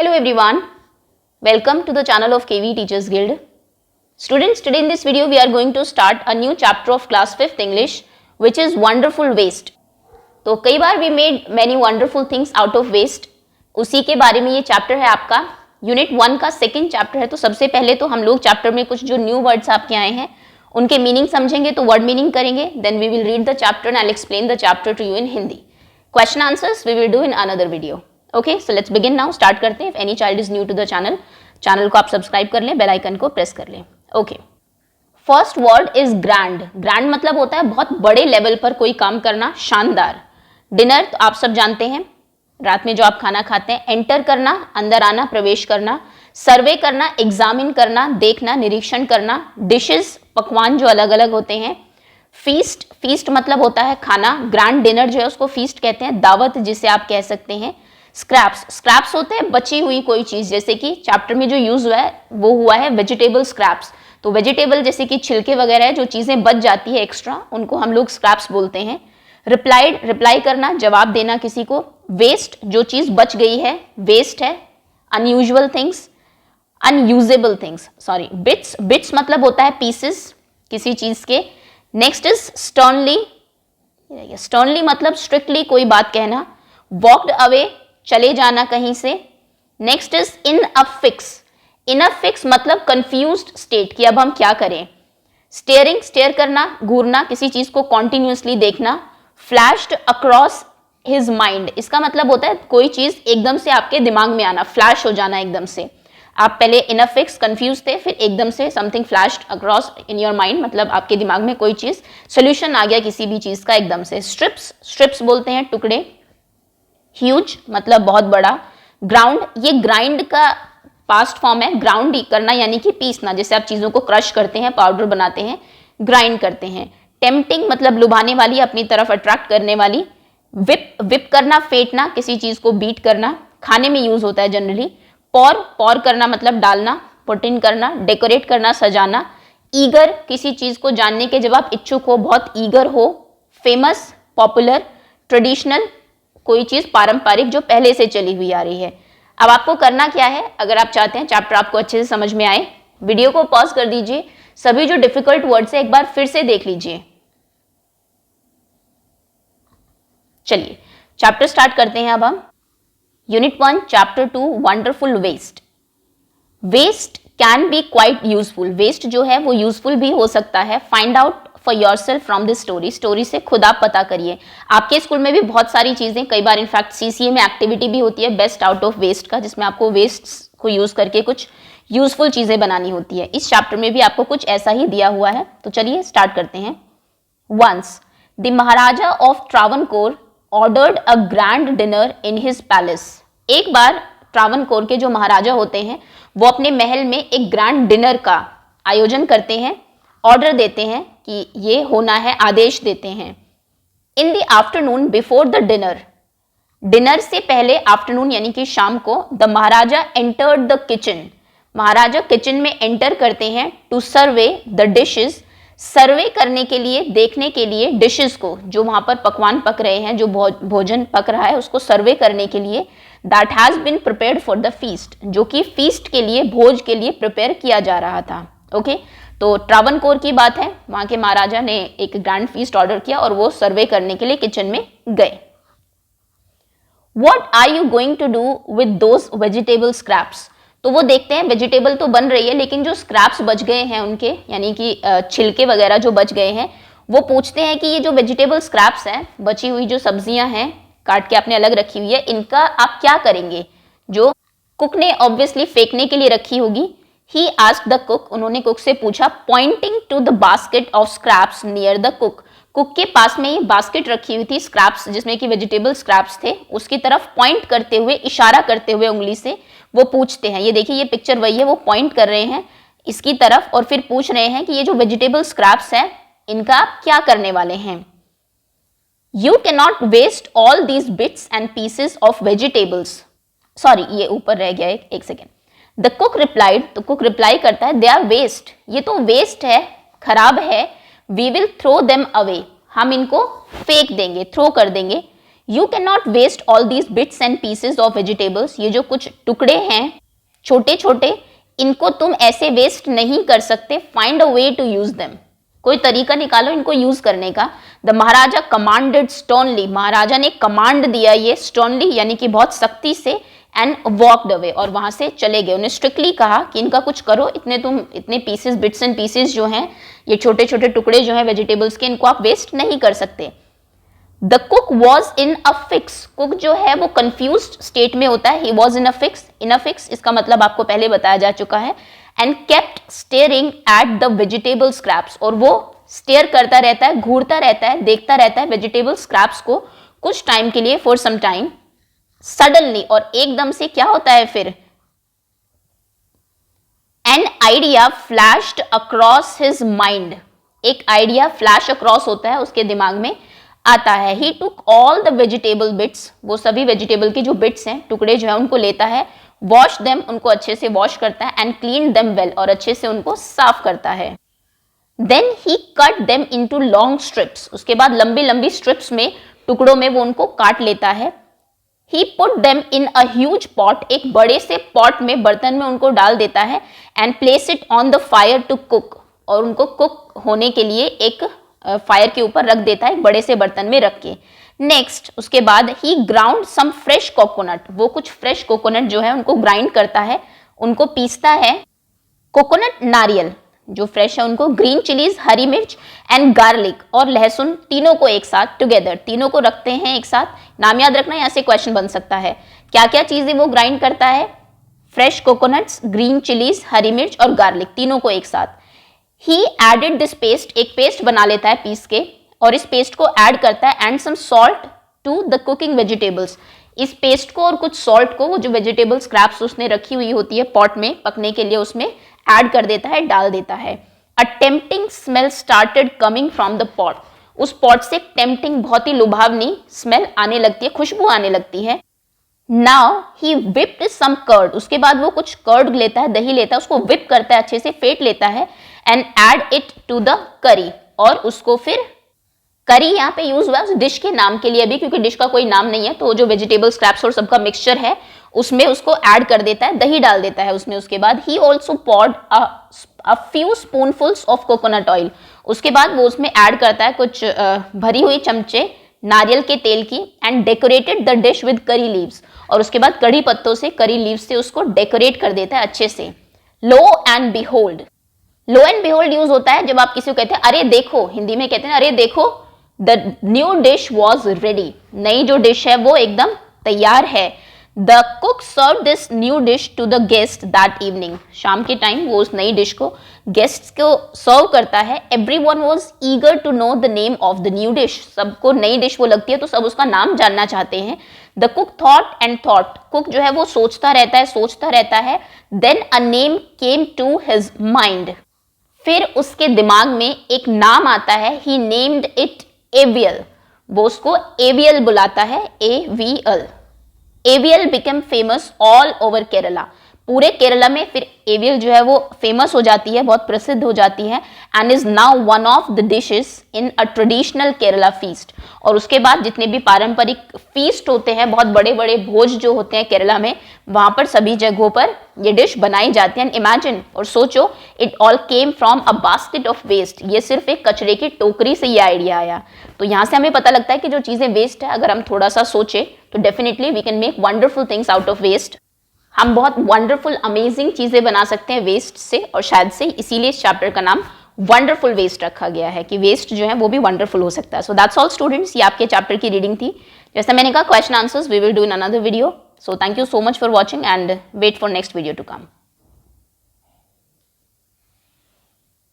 Hello everyone, welcome to the channel of KV Teachers Guild. Students, today in this video we are going to start a new chapter of class 5th English which is wonderful waste. तो कई बार we made many wonderful things out of waste, उसी के बारे में ये chapter है आपका unit 1 का सेकेंड चैप्टर है। तो सबसे पहले तो हम लोग चैप्टर में कुछ जो न्यू वर्ड्स आपके आए हैं उनके मीनिंग समझेंगे, तो वर्ड मीनिंग करेंगे, then we will read the chapter and I will explain the chapter to you in Hindi. Question answers we will do in another video. Okay, so let's begin now. Start करते हैं। If any child is new to the channel को आप subscribe कर लें, bell icon को press कर लें। Okay, first word is grand. Grand मतलब होता है बहुत बड़े लेवल पर कोई काम करना, शानदार। डिनर तो आप सब जानते हैं, रात में जो आप खाना खाते हैं। एंटर करना, अंदर आना, प्रवेश करना। सर्वे करना, एग्जामिन करना, देखना, निरीक्षण करना। डिशेस, पकवान जो अलग अलग होते हैं। फीस्ट, फीस्ट मतलब होता है खाना। ग्रैंड डिनर जो है उसको फीस्ट कहते हैं, दावत जिसे आप कह सकते हैं। स्क्रैप्स, स्क्रैप्स होते हैं बची हुई कोई चीज, जैसे कि चैप्टर में जो यूज हुआ है वो हुआ है वेजिटेबल स्क्रैप्स। तो वेजिटेबल जैसे कि छिलके वगैरह है, जो चीजें बच जाती है एक्स्ट्रा, उनको हम लोग स्क्रैप्स बोलते हैं। रिप्लाइड, रिप्लाई करना, जवाब देना किसी को। वेस्ट, जो चीज बच गई है वेस्ट है। Unusual things, unusable things, sorry. Bits, bits मतलब होता है पीसेस किसी चीज के। नेक्स्ट इज स्टर्नली, स्टर्नली मतलब स्ट्रिक्टली कोई बात कहना। वॉकड अवे, चले जाना कहीं से। Next is in a fix, in a fix मतलब कंफ्यूज्ड स्टेट कि अब हम क्या करें। स्टेयरिंग, स्टेयर करना, घूरना, किसी चीज को कॉन्टिन्यूसली देखना। फ्लैश्ड अक्रॉस हिज माइंड, इसका मतलब होता है कोई चीज एकदम से आपके दिमाग में आना, फ्लैश हो जाना एकदम से। आप पहले इन अ फिक्स कंफ्यूज थे, फिर एकदम से something flashed across in your mind, मतलब आपके दिमाग में कोई चीज, सोल्यूशन आ गया किसी भी चीज का एकदम से। स्ट्रिप्स, स्ट्रिप्स बोलते हैं टुकड़े। ह्यूज मतलब बहुत बड़ा। ग्राउंड, ये ग्राइंड का पास्ट फॉर्म है। ग्राउंड करना यानी कि पीसना, जैसे आप चीजों को क्रश करते हैं, पाउडर बनाते हैं, ग्राइंड करते हैं। टेम्पटिंग मतलब लुभाने वाली, अपनी तरफ अट्रैक्ट करने वाली। विप, विप करना, फेंटना, किसी चीज को बीट करना, खाने में यूज होता है जनरली। पॉर, पॉर करना मतलब डालना, पुट इन करना। डेकोरेट करना, सजाना। ईगर, किसी चीज को जानने के जब आप इच्छुक हो, बहुत ईगर हो। Famous, popular. ट्रेडिशनल, कोई चीज पारंपरिक जो पहले से चली हुई आ रही है। अब आपको करना क्या है, अगर आप चाहते हैं चैप्टर आपको अच्छे से समझ में आए, वीडियो को पॉज कर दीजिए, सभी जो डिफिकल्ट वर्ड्स है एक बार फिर से देख लीजिए। चलिए चैप्टर स्टार्ट करते हैं अब हम। Unit 1 chapter 2 wonderful waste. Waste can be quite useful, waste जो है वो यूजफुल भी हो सकता है। Find out for yourself from this story, story से खुद आप पता करिए। आपके स्कूल में भी बहुत सारी चीजें, कई बार इनफैक्ट सीसीए में एक्टिविटी भी होती है बेस्ट आउट ऑफ वेस्ट का, जिसमें आपको वेस्ट को यूज करके कुछ यूजफुल चीजें बनानी होती है। इस चैप्टर में भी आपको कुछ ऐसा ही दिया हुआ है, तो चलिए स्टार्ट करते हैं। Once the Maharaja of Travancore ordered a grand dinner in his palace. एक बार ट्रावनकोर के जो महाराजा होते हैं वो अपने महल में एक ग्रैंड डिनर का आयोजन करते हैं, ऑर्डर देते हैं कि ये होना है, आदेश देते हैं। In the afternoon before the dinner, dinner से पहले आफ्टरनून यानी कि शाम को, the Maharaja entered the kitchen, Maharaja kitchen में एंटर करते हैं। टू सर्वे द डिशेस, सर्वे करने के लिए, देखने के लिए, डिशेस को, जो वहां पर पकवान पक रहे हैं, जो भोजन पक रहा है उसको सर्वे करने के लिए। That has been prepared for the feast, जो कि फीस्ट के लिए, भोज के लिए प्रिपेयर किया जा रहा था। ओके, तो ट्रावनकोर की बात है, वहां के महाराजा ने एक ग्रैंड फीस्ट ऑर्डर किया और वो सर्वे करने के लिए किचन में गए। What are you going to do with those vegetable scraps? तो वो देखते हैं वेजिटेबल तो बन रही है, लेकिन जो स्क्रैप्स बच गए हैं उनके, यानी कि छिलके वगैरह जो बच गए हैं, वो पूछते हैं कि ये जो वेजिटेबल स्क्रैप्स हैं, बची हुई जो सब्जियां हैं काट के आपने अलग रखी हुई है, इनका आप क्या करेंगे? जो कुक ने ऑब्वियसली फेंकने के लिए रखी होगी। ही आस्क्ड द कुक, उन्होंने कुक से पूछा। Pointing to the basket of scraps near the cook, cook के पास में ये बास्केट रखी हुई थी स्क्रैप्स, जिसमें कि वेजिटेबल स्क्रैप्स थे, उसकी तरफ पॉइंट करते हुए, इशारा करते हुए उंगली से वो पूछते हैं। ये देखिए, ये पिक्चर वही है, वो पॉइंट कर रहे हैं इसकी तरफ और फिर पूछ रहे हैं कि ये जो वेजिटेबल स्क्रैप्स है इनका आप क्या करने वाले हैं। You can not waste all these bits and pieces of vegetables, sorry ये ऊपर रह गया एक सेकेंड। द कुक रिप्लाइड, तो कुक रिप्लाई करता है, दे आर वेस्ट, ये तो वेस्ट है, खराब है। We will throw them away, हम इनको फेंक देंगे, थ्रो कर देंगे। You can not waste all these bits and pieces of vegetables, ये जो कुछ टुकड़े हैं छोटे छोटे, इनको तुम ऐसे वेस्ट नहीं कर सकते, find a way to use them, कोई तरीका निकालो इनको यूज करने का। The Maharaja commanded sternly, Maharaja ने कमांड दिया ये स्टर्नली यानी कि बहुत सख्ती से, एंड वॉकड अवे, और वहां से चले गए। उन्हें स्ट्रिक्टली कहा कि इनका कुछ करो, इतने पीसेस, बिट्स एंड पीसेस जो हैं, ये छोटे छोटे टुकड़े जो हैं वेजिटेबल्स के, इनको आप वेस्ट नहीं कर सकते। The cook was in a fix, cook जो है वो कंफ्यूज्ड स्टेट में होता है, he was in a fix, इसका मतलब आपको पहले बताया जा चुका है। And kept staring at the vegetable scraps, और वो स्टेयर करता रहता है, घूरता रहता है, देखता रहता है वेजिटेबल स्क्रैप्स को कुछ टाइम के लिए, फॉर सम टाइम। सडनली, और एकदम से क्या होता है फिर, an idea flashed across his mind, एक आइडिया फ्लैश अक्रॉस होता है, उसके दिमाग में आता है। He took all the vegetable bits, वो सभी वेजिटेबल के जो बिट्स हैं, टुकड़े जो है उनको लेता है, वॉश देम, उनको अच्छे से वॉश करता है, एंड क्लीन देम वेल, और अच्छे से उनको साफ करता है। Then he cut them into long strips, उसके बाद लंबी लंबी स्ट्रिप्स में, टुकड़ों में वो उनको काट लेता है। He put them in a huge pot, एक बड़े से पॉट में, बर्तन में उनको डाल देता है, and place it on the fire to cook, और उनको कुक होने के लिए एक फायर के ऊपर रख देता है, एक बड़े से बर्तन में रख के। नेक्स्ट, उसके बाद ही ग्राउंड सम फ्रेश कोकोनट, वो कुछ फ्रेश कोकोनट जो है उनको ग्राइंड करता है, उनको पीसता है। कोकोनट, नारियल जो फ्रेश है उनको, ग्रीन चिलीज, हरी मिर्च, एंड गार्लिक, और लहसुन, तीनों को एक साथ, टुगेदर, तीनों को रखते हैं एक साथ। नाम याद रखना, यहाँ से क्वेश्चन बन सकता है। क्या क्या चीजें वो ग्राइंड करता है, फ्रेश कोकोनट्स, ग्रीन चिलीज, हरी मिर्च और गार्लिक, तीनों को एक साथ। ही एडेड दिस पेस्ट, एक पेस्ट बना लेता है पीस के, और इस पेस्ट को ऐड करता है, and some salt to the cooking vegetables, इस पेस्ट को और कुछ सॉल्ट को, वो जो वेजिटेबल स्क्रैप्स उसने रखी हुई होती है पॉट में पकने के लिए, उसमें ऐड कर देता है, डाल देता है। A tempting smell started coming from the pot, उस पॉट से टेम्पटिंग, बहुत ही लुभावनी स्मेल आने लगती है, खुशबू आने लगती है। Now he whipped some curd, उसके बाद वो कुछ कर्ड लेता है, दही लेता है, उसको विप करता है, अच्छे से फेंट लेता है, and add it to the curry, और उसको फिर, करी यहाँ पे यूज हुआ है उस डिश के नाम के लिए अभी, क्योंकि डिश का कोई नाम नहीं है, तो जो वेजिटेबल स्क्रैप्स और सबका मिक्सचर है उसमें उसको ऐड कर देता है, दही डाल देता है उसमें। उसके बाद ही also poured a few spoonfuls of coconut oil, उसके बाद वो उसमें ऐड करता है कुछ भरी हुई चमचे नारियल के तेल की, and decorated the dish with curry leaves, और उसके बाद कड़ी पत्तों से, करी लीव्स से उसको डेकोरेट कर देता है अच्छे से। Lo and behold, lo and behold use होता है जब आप किसी को कहते हैं अरे देखो, हिंदी में कहते हैं अरे देखो, the new dish was ready, नई जो डिश है वो एकदम तैयार है। The cook serve this new dish to the guest that evening, शाम के टाइम वो उस नई डिश को गेस्ट्स को सर्व करता है। Everyone was eager to know the name of the new dish, सबको नई डिश वो लगती है तो सब उसका नाम जानना चाहते हैं। The cook thought and thought, cook जो है वो सोचता रहता है। Then a name came to his mind, फिर उसके दिमाग में एक नाम आता है। ही नेम्ड इट एवियल, वो उसको एवियल बुलाता है, AVL। AVL become famous all over Kerala, पूरे केरला में फिर एवियल जो है वो फेमस हो जाती है, बहुत प्रसिद्ध हो जाती है। And is now one of the dishes in a traditional Kerala feast, और उसके बाद जितने भी पारंपरिक फीस्ट होते हैं, बहुत बड़े बड़े भोज जो होते हैं केरला में, वहां पर सभी जगहों पर ये डिश बनाई जाती है। एंड इमेजिन, और सोचो, it all came from a basket of waste, ये सिर्फ एक कचरे की टोकरी से ये आइडिया आया। तो यहाँ से हमें पता लगता है कि जो चीजें वेस्ट है, अगर हम थोड़ा सा सोचे तो definitely we can make wonderful things out of waste. हम बहुत वंडरफुल अमेजिंग चीजें बना सकते हैं वेस्ट से, और शायद से इसीलिए इस चैप्टर का नाम वंडरफुल वेस्ट रखा गया है कि वेस्ट जो है वो भी वंडरफुल हो सकता है। सो दैट्स ऑल स्टूडेंट्स, ये आपके चैप्टर की रीडिंग थी। जैसा मैंने कहा, question answers we will do in another video. So thank you so much for watching and wait for next video to come.